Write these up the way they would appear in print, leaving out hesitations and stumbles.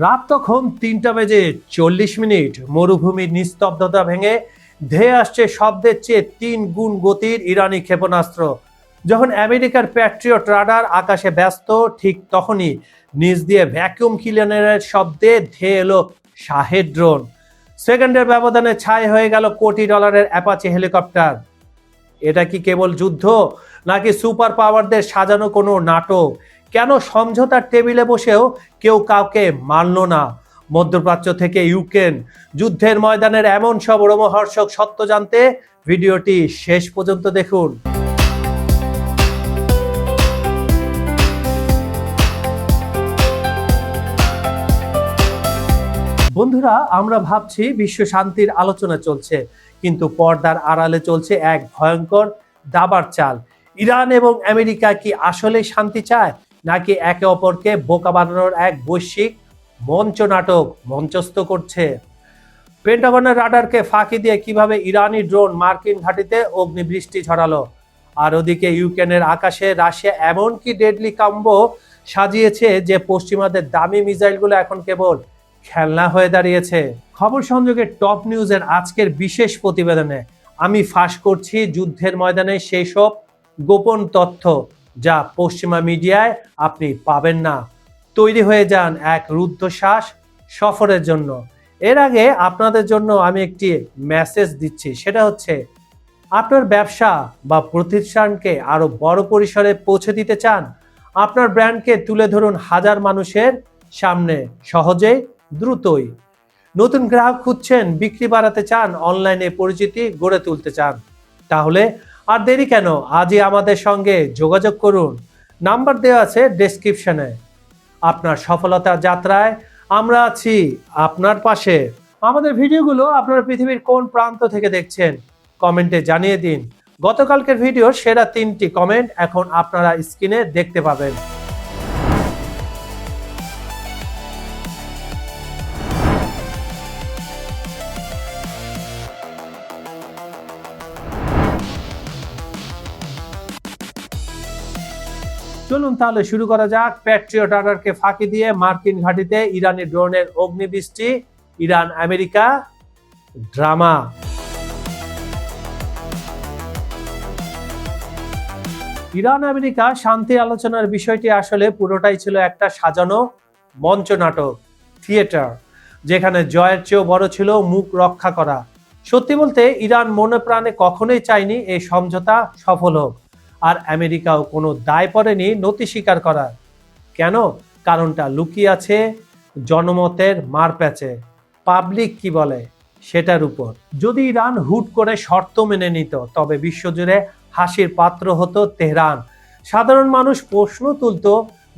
রাত তখন 3:40, মরুভূমির নিস্তব্ধতা ভেঙে ধেয়ে আসছে শব্দের চেয়ে 3 গুণ গতির ইরানি ক্ষেপণাস্ত্র। যখন আমেরিকার প্যাট্রিয়ট রাডার আকাশে ব্যস্ত, ঠিক তখনই নিচ দিয়ে ভ্যাকুয়াম ক্লিনারের শব্দে ধেয়ে এলো শাহেদ ড্রোন। সেকেন্ডের ব্যবধানে ছাই হয়ে গেল কোটি ডলারের অ্যাপাচি হেলিকপ্টার। এটা কি কেবল যুদ্ধ, নাকি সুপার পাওয়ারদের সাজানো কোনো নাটক? কেন সমঝোতার টেবিলে বসেও কেউ কাউকে মানল না? মধ্যপ্রাচ্য থেকে ইউক্রেন যুদ্ধের ময়দানের এমন সব রোমহর্ষক সত্য জানতে ভিডিওটি শেষ পর্যন্ত দেখুন। বন্ধুরা, আমরা ভাবছি বিশ্ব শান্তির আলোচনা চলছে, কিন্তু পর্দার আড়ালে চলছে এক ভয়ঙ্কর দাবার চাল। ইরান এবং আমেরিকা কি আসলেই শান্তি চায়, নাকি একে অপরকে বোকা বানানোর এক বৈশ্বিক মঞ্চ নাটক মঞ্চস্থ করছে? পেন্টাগনের রাডারকে ফাঁকি দিয়ে কিভাবে ইরানি ড্রোন মার্কিন ঘাঁটিতে অগ্নিবৃষ্টি ঝরালো, আর ওদিকে ইউক্রেনের আকাশে রাশিয়া এমন কি ডেডলি কম্বো সাজিয়েছে যে পশ্চিমাদের দামি মিসাইলগুলো এখন কেবল খেলনা হয়ে দাঁড়িয়েছে। খবর সংযোগের টপ নিউজের আজকের বিশেষ প্রতিবেদনে আমি ফাঁস করছি যুদ্ধের ময়দানে সেই সব গোপন তথ্য যা পশ্চিমা মিডিয়ায় আপনি পাবেন না। তৈরি হয়ে যান এক রুদ্ধশ্বাস সফরের জন্য। এর আগে আপনাদের জন্য আমি একটি মেসেজ দিচ্ছি, সেটা হচ্ছে আপনার ব্যবসা বা প্রতিষ্ঠানকে আরো বড় পরিসরে পৌঁছে দিতে চান, আপনার ব্র্যান্ডকে তুলে ধরুন হাজার মানুষের সামনে সহজেই, দ্রুতই। নতুন গ্রাহক খুঁজছেন, বিক্রি বাড়াতে চান, অনলাইনে পরিচিতি গড়ে তুলতে চান, তাহলে আর দেরি কেন? আজই আমাদের সঙ্গে যোগাযোগ করুন। নাম্বার দেওয়া আছে ডেসক্রিপশনে। আপনার সফলতার যাত্রায় আমরা আছি আপনার পাশে। আমাদের ভিডিওগুলো আপনারা পৃথিবীর কোন প্রান্ত থেকে দেখছেন কমেন্টে জানিয়ে দিন। গতকালকের ভিডিওর সেরা 3টি কমেন্ট এখন আপনারা স্ক্রিনে দেখতে পাবেন। চলুন তাহলে শুরু করা যাক। প্যাট্রিয়ট রাডারকে ফাঁকি দিয়ে মার্কিন ঘাঁটিতে ইরানি ড্রোনের অগ্নিবৃষ্টি, Iran America drama. Iran America শান্তি আলোচনার বিষয়টি আসলে পুরোটাই ছিল একটা সাজানো মঞ্চ নাটক, থিয়েটার, যেখানে জয়ের চেয়েও বড় ছিল মুখ রক্ষা করা। সত্যি বলতে ইরান মনে প্রাণে কখনোই চায়নি এই সমঝোতা সফল হোক, আর আমেরিকাও কোনো দায় পড়েনি নতি স্বীকার করার। কেন? কারণটা লুকিয়ে আছে জনমতের মারপ্যাচে, পাবলিক কি বলে সেটার উপর। যদি ইরান হুট করে শর্ত মেনে নিত, তবে বিশ্বজুড়ে হাসির পাত্র হতো তেহরান। সাধারণ মানুষ প্রশ্ন তুলত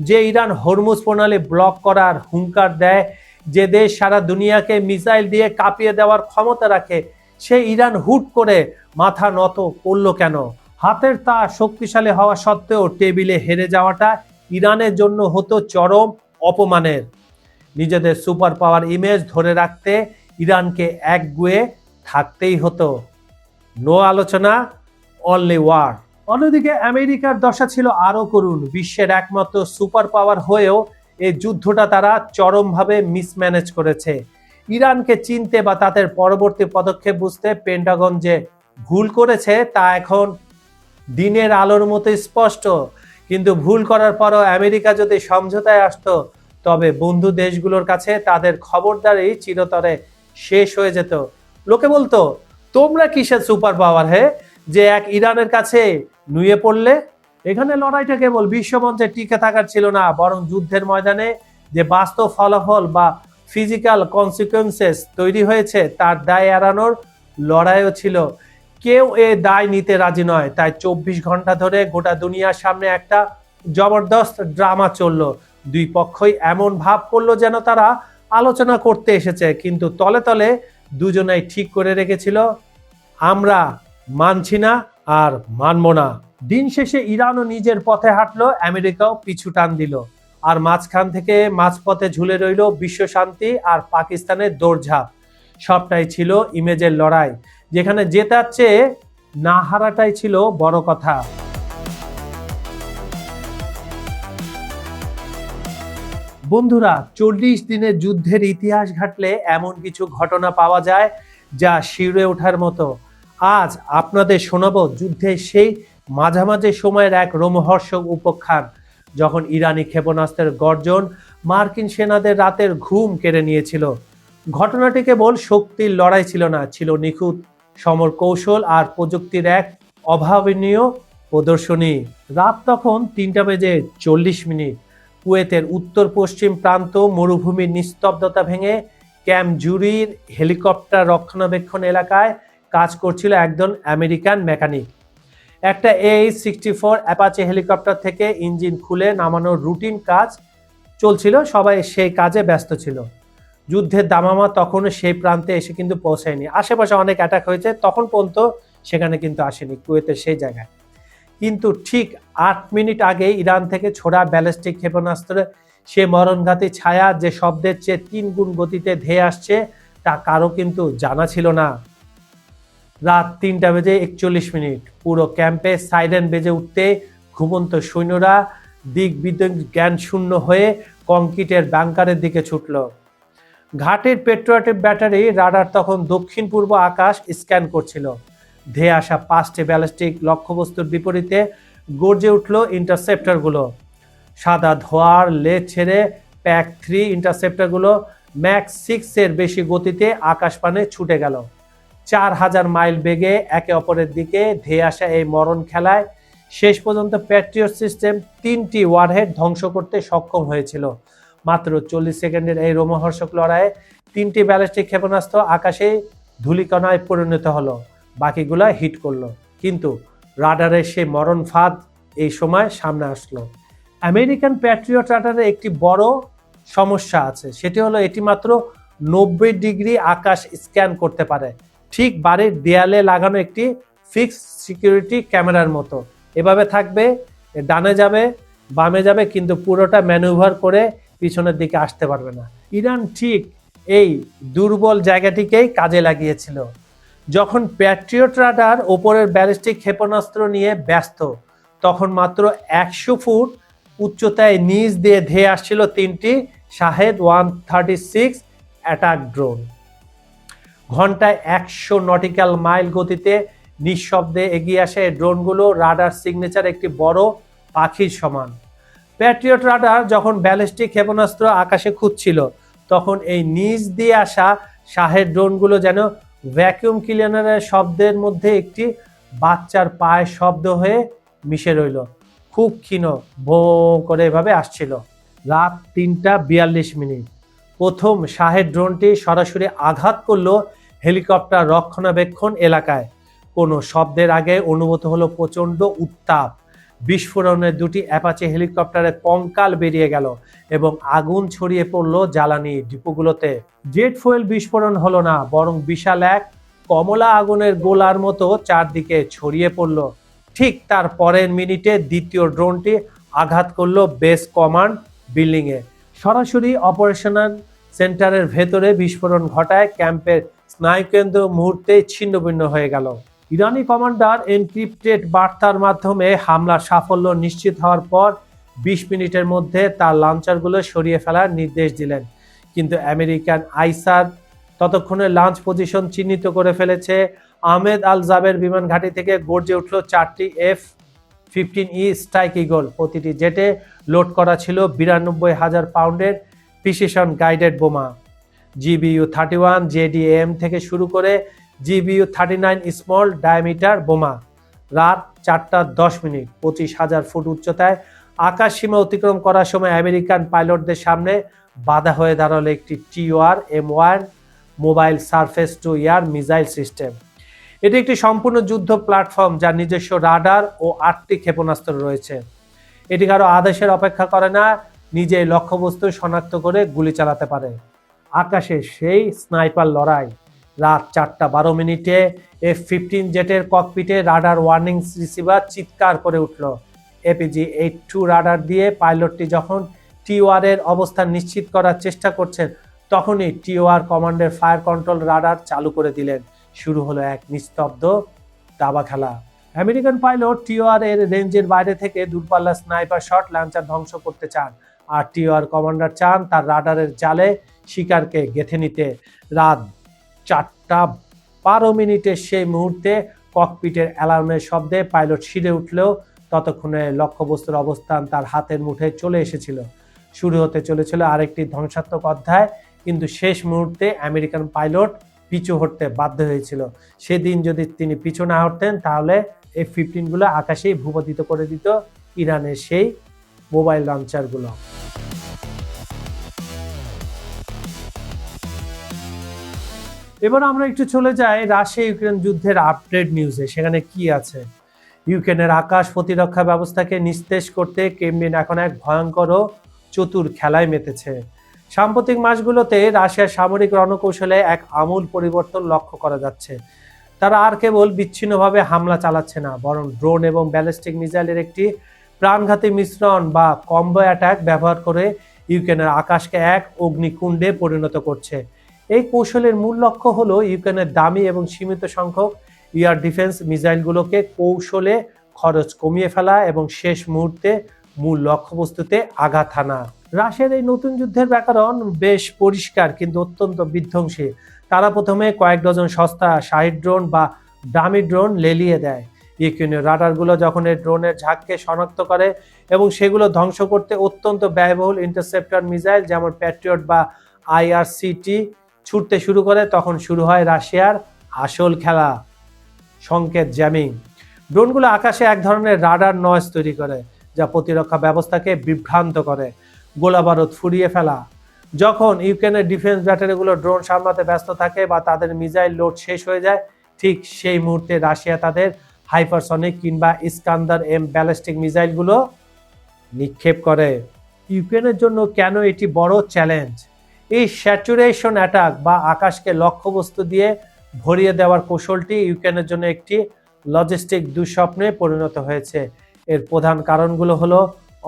যে ইরান হরমুজ প্রণালী ব্লক করার হুঙ্কার দেয়, যে দেশ সারা দুনিয়াকে মিসাইল দিয়ে কাঁপিয়ে দেওয়ার ক্ষমতা রাখে, সে ইরান হুট করে মাথা নত করল কেন? হাতের তা শক্তিশালী হওয়া সত্ত্বেও টেবিলে হেরে যাওয়াটা ইরানের জন্য হতো চরম অপমানের। নিজেদের সুপার পাওয়ার ইমেজ ধরে রাখতে ইরানকে একগুঁয়ে থাকতেই হতো। নো আলোচনা, অনলি ওয়ার। অন্যদিকে আমেরিকার দশা ছিল আরো করুণ। বিশ্বের একমাত্র সুপার পাওয়ার হয়েও এই যুদ্ধটা তারা চরমভাবে মিসম্যানেজ করেছে। ইরানকে চিনতে বা তাদের পরবর্তী পদক্ষেপ বুঝতে পেন্টাগন যে ভুল করেছে তা এখন দিনের আলোর মতো স্পষ্ট। কিন্তু ভুল করার পরও আমেরিকা যদি সমঝোতায় আসতো, তবে বন্ধু দেশগুলোর কাছে তাদের খবরদারি চিরতরে শেষ হয়ে যেত। লোকে বলতো, তোমরা কিসের সুপার পাওয়ার হে, যে এক ইরানের কাছে নুয়ে পড়লে? এখানে লড়াইটা কেবল বিশ্বমঞ্চে টিকে থাকার ছিল না, বরং যুদ্ধের ময়দানে যে বাস্তব ফলাফল বা ফিজিক্যাল কনসিকুয়েন্সেস তৈরি হয়েছে তার দায় এড়ানোর লড়াইও ছিল। কেউ এ দায় নিতে রাজি নয়। তাই 24 ঘন্টা ধরে গোটা দুনিয়ার সামনে একটা জবরদস্ত ড্রামা চলল। দুই পক্ষই এমন ভাব করলো যেন তারা আলোচনা করতে এসেছে, কিন্তু তলে তলে দুজনেই ঠিক করে রেখেছিল, আমরা মানছি না আর মানব না। দিন শেষে ইরানও নিজের পথে হাঁটলো, আমেরিকাও পিছু টান দিল, আর মাঝখান থেকে মাঝপথে ঝুলে রইল বিশ্ব শান্তি আর পাকিস্তানের দৌড়ঝাঁপ। সবটাই ছিল ইমেজের লড়াই, যেখানে জেতার চেয়ে না হারাটাই ছিল বড় কথা। বন্ধুরা, 40 দিনের যুদ্ধের ইতিহাস ঘাটলে এমন কিছু ঘটনা পাওয়া যায় যা শিউরে ওঠার মতো। আজ আপনাদের শোনাবো যুদ্ধের সেই মাঝামাঝি সময়ের এক রোমহর্ষক উপাখ্যান, যখন ইরানি ক্ষেপণাস্ত্রের গর্জন মার্কিন সেনাদের রাতের ঘুম কেড়ে নিয়েছিল। ঘটনাটি কেবল শক্তির লড়াই ছিল না, ছিল নিখুঁত সমর কৌশল আর প্রযুক্তির এক অভাবনীয় প্রদর্শনী। রাত তখন 3:40। কুয়েতের উত্তর পশ্চিম প্রান্ত মরুভূমির নিস্তব্ধতা ভেঙে ক্যাম্প জুরির হেলিকপ্টার রক্ষণাবেক্ষণ এলাকায় কাজ করছিল একজন আমেরিকান মেকানিক। একটা AH-64 অ্যাপাচে হেলিকপ্টার থেকে ইঞ্জিন খুলে নামানোর রুটিন কাজ চলছিল, সবাই সেই কাজে ব্যস্ত ছিল। যুদ্ধের দামামা তখনও সেই প্রান্তে এসে কিন্তু পৌঁছায়নি। আশেপাশে অনেক অ্যাটাক হয়েছে, তখন পর্যন্ত সেখানে কিন্তু আসেনি, কুয়েতের সেই জায়গায়। কিন্তু ঠিক 8 মিনিট আগে ইরান থেকে ছোড়া ব্যালিস্টিক ক্ষেপণাস্ত্রে সে মরণঘাতী ছায়া যে শব্দের চেয়ে 3 গুণ গতিতে ধেয়ে আসছে তা কারো কিন্তু জানা ছিল না। রাত 3:41, পুরো ক্যাম্পে সাইরেন বেজে উঠতে ঘুমন্ত সৈন্যরা দিক বিদিক জ্ঞান শূন্য হয়ে কংক্রিটের ব্যাংকারের দিকে ছুটল। ঘাটের পেট্রোটিক ব্যাটারি রাডার তখন দক্ষিণ পূর্ব আকাশ স্ক্যান করছিল। ধেয়ে আসা 5টি ব্যালিস্টিক লক্ষ্যবস্তুর বিপরীতে গর্জে উঠল ইন্টারসেপ্টরগুলো। সাদা ধোঁয়ার লেজ ছেড়ে প্যাক 3 ইন্টারসেপ্টরগুলো ম্যাক 6-এর বেশি গতিতে আকাশপানে ছুটে গেল। 4000 মাইল বেগে একে অপরের দিকে ধেয়ে আসা এই মরণ খেলায় শেষ পর্যন্ত প্যাট্রিয়ট সিস্টেম 3টি ওয়ারহেড ধ্বংস করতে সক্ষম হয়েছিল। মাত্র 40 সেকেন্ডের এই রোমহর্ষক লড়াইয়ে 3টি ব্যালিস্টিক ক্ষেপণাস্ত্র আকাশে ধূলিকণায় পরিণত হলো, বাকিগুলা হিট করলো। কিন্তু রাডারের সেই মরণ ফাঁদ এই সময় সামনে আসলো। আমেরিকান প্যাট্রিয়ট রাডারের একটি বড় সমস্যা আছে, সেটি হলো এটি মাত্র 90 ডিগ্রি আকাশ স্ক্যান করতে পারে, ঠিক বাড়ির দেয়ালে লাগানো একটি ফিক্সড সিকিউরিটি ক্যামেরার মতো। এভাবে থাকবে, ডানে যাবে বামে যাবে, কিন্তু পুরোটা ম্যানুভার করে পিছনের দিকে আসতে পারবে না। ইরান ঠিক এই দুর্বল জায়গাটিকেই কাজে লাগিয়েছিল। যখন প্যাট্রিয়ট রাডার ওপরের ব্যালিস্টিক ক্ষেপণাস্ত্র নিয়ে ব্যস্ত, তখন মাত্র 100 ফুট উচ্চতায় নিচ দিয়ে ধেয়ে আসছিল 3টি শাহেদ 136 অ্যাটাক ড্রোন। ঘন্টায় 100 নটিক্যাল মাইল গতিতে নিঃশব্দে এগিয়ে আসে এই ড্রোনগুলো রাডার সিগনেচার একটি বড় পাখির সমান। প্যাট্রিয়ট রাডার যখন ব্যালিস্টিক ক্ষেপণাস্ত্র আকাশে খুঁজছিল, তখন এই নিচ দিয়ে আসা শাহেদ ড্রোনগুলো যেন ভ্যাকুয়াম ক্লিনারের শব্দের মধ্যে একটি বাচ্চার পায়ের শব্দ হয়ে মিশে রইল। খুব ক্ষীণ ভো করে এভাবে আসছিল। রাত 3:42, প্রথম শাহেদ ড্রোনটি সরাসরি আঘাত করলো হেলিকপ্টার রক্ষণাবেক্ষণ এলাকায়। কোনো শব্দের আগে অনুভূত হলো প্রচণ্ড উত্তাপ। বিস্ফোরণের 2টি অ্যাপাচে হেলিকপ্টারের কঙ্কাল বেরিয়ে গেল এবং আগুন ছড়িয়ে পড়লো জ্বালানি ডিপোগুলোতে। জেট ফুয়েল বিস্ফোরণ হলো না, বরং বিশাল এক কমলা আগুনের গোলার মতো চারদিকে ছড়িয়ে পড়ল। ঠিক তার পরের মিনিটে দ্বিতীয় ড্রোনটি আঘাত করলো বেস কমান্ড বিল্ডিংয়ে। সরাসরি অপারেশনাল সেন্টারের ভেতরে বিস্ফোরণ ঘটায় ক্যাম্পের স্নায়ুকেন্দ্র মুহূর্তে ছিন্নভিন্ন হয়ে গেল। ইরানি কমান্ডার এনক্রিপ্টেড বার্তার মাধ্যমে হামলার সাফল্য নিশ্চিত হওয়ার পর 20 মিনিটের মধ্যে তার লঞ্চারগুলো সরিয়ে ফেলার নির্দেশ দিলেন। কিন্তু আমেরিকান আইসার ততক্ষণে লঞ্চ পজিশন চিহ্নিত করে ফেলেছে। আহমেদ আল জাবের বিমান ঘাঁটি থেকে গর্জে উঠল 4টি F-15E স্ট্রাইক ইগল। প্রতিটি জেটে লোড করা ছিল 92,000 পাউন্ডের প্রিসিশন গাইডেড বোমা। GBU-31 JDAM থেকে শুরু করে GBU-39 স্মল ডায়ামিটার বোমা। রাত 4:10, 25,000 ফুট উচ্চতায় আকাশ সীমা অতিক্রম করার সময় আমেরিকান পাইলটদের সামনে বাধা হয়ে দাঁড়ালো একটি TOR-M1 mobile surface two air missile system. এটি একটি সম্পূর্ণ যুদ্ধ প্ল্যাটফর্ম, যার নিজস্ব রাডার ও 8টি ক্ষেপণাস্ত্র রয়েছে। এটি কারো আদেশের অপেক্ষা করে না, নিজেই লক্ষ্যবস্তু শনাক্ত করে গুলি চালাতে পারে। আকাশে সেই স্নাইপার লড়াই। রাত 4:12, F-15 জেটের ককপিটে রাডার ওয়ার্নিং রিসিভার চিৎকার করে উঠল। APG-82 রাডার দিয়ে পাইলটটি যখন TOR-এর অবস্থান নিশ্চিত করার চেষ্টা করছেন, তখনই TOR কমান্ডের ফায়ার কন্ট্রোল রাডার চালু করে দিলেন। শুরু হলো এক নিস্তব্ধ দাবা খেলা। আমেরিকান পাইলট TOR-এর রেঞ্জের বাইরে থেকে দূরপাল্লার স্নাইপার শট লঞ্চার ধ্বংস করতে চান। আর টিওআর কমান্ডার চান তার রাডারের জালে শিকারকে গেঁথে নিতে। রাত 4:12 সেই মুহূর্তে ককপিটের অ্যালার্মের শব্দে পাইলট শিরে উঠলেও ততক্ষণে লক্ষ্যবস্তুর অবস্থান তার হাতের মুঠে চলে এসেছিল। শুরু হতে চলেছিল আরেকটি ধ্বংসাত্মক অধ্যায়, কিন্তু শেষ মুহূর্তে আমেরিকান পাইলট পিছু হটতে বাধ্য হয়েছিল। সেদিন যদি তিনি পিছু না হটতেন তাহলে F-15 আকাশেই ভূপাতিত করে দিত ইরানের সেই মোবাইল লঞ্চারগুলো। এবার আমরা একটু চলে যাই রাশিয়া ইউক্রেন যুদ্ধের আপডেট নিউজে। সেখানে কি আছে? ইউক্রেনের আকাশ প্রতিরক্ষা ব্যবস্থাকে নিস্তেজ করতে ক্রেমলিন এখন এক ভয়ঙ্কর ও চতুর খেলায় মেতেছে। সাম্প্রতিক মাসগুলোতে রাশিয়ার সামরিক রণকৌশলে এক আমূল পরিবর্তন লক্ষ্য করা যাচ্ছে। তারা আর কেবল বিচ্ছিন্নভাবে হামলা চালাচ্ছে না, বরং ড্রোন এবং ব্যালিস্টিক মিসাইলের একটি প্রাণঘাতী মিশ্রণ বা কম্বো অ্যাটাক ব্যবহার করে ইউক্রেনের আকাশকে এক অগ্নিকুণ্ডে পরিণত করছে। এই কৌশলের মূল লক্ষ্য হলো ইউক্রেনের দামি এবং সীমিত সংখ্যক এয়ার ডিফেন্স মিসাইলগুলোকে কৌশলে খরচ কমিয়ে ফেলা এবং শেষ মুহূর্তে মূল লক্ষ্যবস্তুতে আঘাত হানা। রাশিয়ার এই নতুন যুদ্ধের ব্যাকরণ বেশ পরিষ্কার কিন্তু অত্যন্ত বিধ্বংসী। তারা প্রথমে কয়েক ডজন সস্তা শাহিদ ড্রোন বা দামি ড্রোন লেলিয়ে দেয়। ইউক্রেনীয় রাডারগুলো যখন এই ড্রোনের ঝাঁককে শনাক্ত করে এবং সেগুলো ধ্বংস করতে অত্যন্ত ব্যয়বহুল ইন্টারসেপ্টর মিসাইল যেমন প্যাট্রিয়ট বা IRCT ছুটতে শুরু করে, তখন শুরু হয় রাশিয়ার আসল খেলা, সংকেত জ্যামিং। ড্রোনগুলো আকাশে এক ধরনের রাডার নয়েজ তৈরি করে যা প্রতিরক্ষা ব্যবস্থাকে বিভ্রান্ত করে। গোলাবারুদ ফুরিয়ে ফেলা। যখন ইউক্রেনের ডিফেন্স ব্যাটারিগুলো ড্রোন সামলাতে ব্যস্ত থাকে বা তাদের মিসাইল লোড শেষ হয়ে যায়, ঠিক সেই মুহূর্তে রাশিয়া তাদের হাইপারসনিক কিংবা ইস্কান্দার M ব্যালিস্টিক মিসাইলগুলো নিক্ষেপ করে। ইউক্রেনের জন্য কেন এটি বড় চ্যালেঞ্জ? এই স্যাচুরেশন অ্যাটাক বা আকাশকে লক্ষ্যবস্তু দিয়ে ভরিয়ে দেওয়ার কৌশলটি ইউক্রেনের জন্য একটি লজিস্টিক দুঃস্বপ্নে পরিণত হয়েছে। এর প্রধান কারণগুলো হলো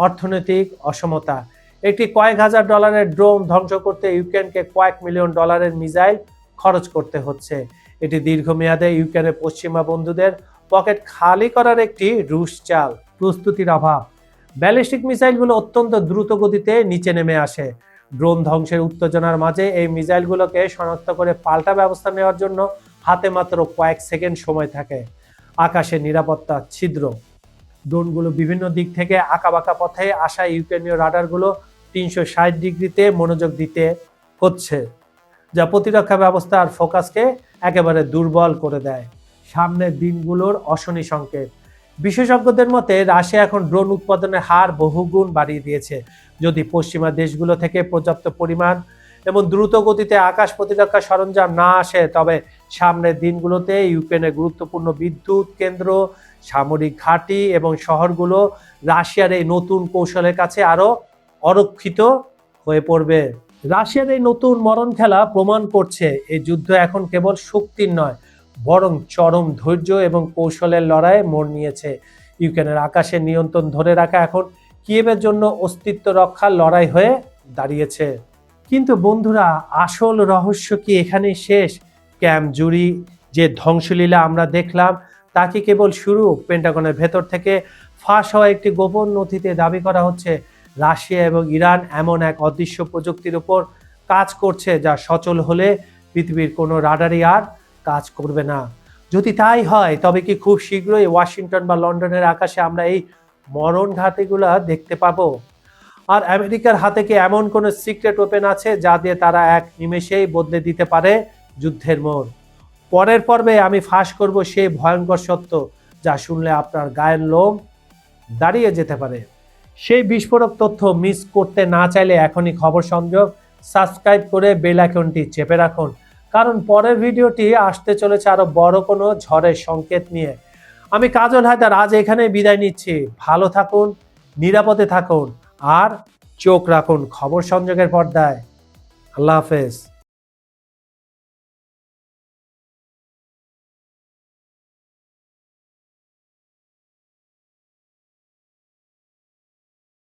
অর্থনৈতিক অসমতা। একটি কয়েক হাজার ডলারের ড্রোন ধ্বংস করতে ইউক্রেনকে কয়েক মিলিয়ন ডলারের মিসাইল খরচ করতে হচ্ছে। এটি দীর্ঘমেয়াদে ইউক্রেনের পশ্চিমা বন্ধুদের পকেট খালি করার একটি রুশ চাল। প্রস্তুতির অভাব। ব্যালিস্টিক মিসাইলগুলো অত্যন্ত দ্রুত গতিতে নিচে নেমে আসে। ড্রোন ধ্বংসের উত্তেজনার মাঝে এই মিসাইলগুলোকে শনাক্ত করে পাল্টা ব্যবস্থা নেওয়ার জন্য হাতে মাত্র কয়েক সেকেন্ড সময় থাকে। আকাশে নিরাপত্তা ছিদ্র। ড্রোনগুলো বিভিন্ন দিক থেকে আঁকাবাঁকা পথে আসা ইউক্রেনীয় রাডারগুলো 360 ডিগ্রিতে মনোযোগ দিতে হচ্ছে, যা প্রতিরক্ষা ব্যবস্থার ফোকাসকে একেবারে দুর্বল করে দেয়। সামনের দিনগুলোর অশনি সংকেত। বিশেষজ্ঞদের মতে রাশিয়া এখন ড্রোন উৎপাদনের হার বহুগুণ বাড়িয়ে দিয়েছে। যদি পশ্চিমা দেশগুলো থেকে পর্যাপ্ত পরিমাণ এবং দ্রুত গতিতে আকাশ প্রতিরক্ষা সরঞ্জাম না আসে, তবে সামনের দিনগুলোতে ইউক্রেনের গুরুত্বপূর্ণ বিদ্যুৎ কেন্দ্র, সামরিক ঘাঁটি এবং শহরগুলো রাশিয়ার এই নতুন কৌশলের কাছে আরো অরক্ষিত হয়ে পড়বে। রাশিয়ার এই নতুন মরণ খেলা প্রমাণ করছে এই যুদ্ধ এখন কেবল শক্তির নয়, বরং চরম ধৈর্য এবং কৌশলের লড়াইয়ে মোড় নিয়েছে। ইউক্রেনের আকাশের নিয়ন্ত্রণ ধরে রাখা এখন কিয়েভের জন্য অস্তিত্ব রক্ষার লড়াই হয়ে দাঁড়িয়েছে। কিন্তু বন্ধুরা, আসল রহস্য কি এখানেই শেষ? ক্যাম্প জুরি যে ধ্বংসলীলা আমরা দেখলাম তা কি কেবল শুরু? পেন্টাগনের ভেতর থেকে ফাঁস হওয়া একটি গোপন নথিতে দাবি করা হচ্ছে রাশিয়া এবং ইরান এমন এক অদৃশ্য প্রযুক্তির উপর কাজ করছে যা সচল হলে পৃথিবীর কোনো রাডারই আর কাজ করবে না। যদি তাই হয় তবে কি খুব শীঘ্রই ওয়াশিংটন বা লন্ডনের আকাশে আমরা এই মরণ ঘাঁটিগুলা দেখতে পাবো? আর আমেরিকার হাতে কি এমন কোনো সিক্রেট ওপেন আছে যা দিয়ে তারা এক নিমেষেই বদলে দিতে পারে যুদ্ধের মোড়? পরের পর্বে আমি ফাঁস করব সেই ভয়ঙ্কর সত্য যা শুনলে আপনার গায়ের লোম দাঁড়িয়ে যেতে পারে। সেই বিস্ফোরক তথ্য মিস করতে না চাইলে এখনই খবর সংযোগ সাবস্ক্রাইব করে বেল আইকনটি চেপে রাখুন, কারণ পরের ভিডিওটি আসতে চলেছে আরো বড় কোনো ঝড়ের সংকেত নিয়ে। আমি কাজল হায়দার আজ এখানে বিদায় নিচ্ছি। ভালো থাকুন, নিরাপদে থাকুন আর চোখ রাখুন খবর সংযোগের পর্দায়। আল্লাহ হাফেজ।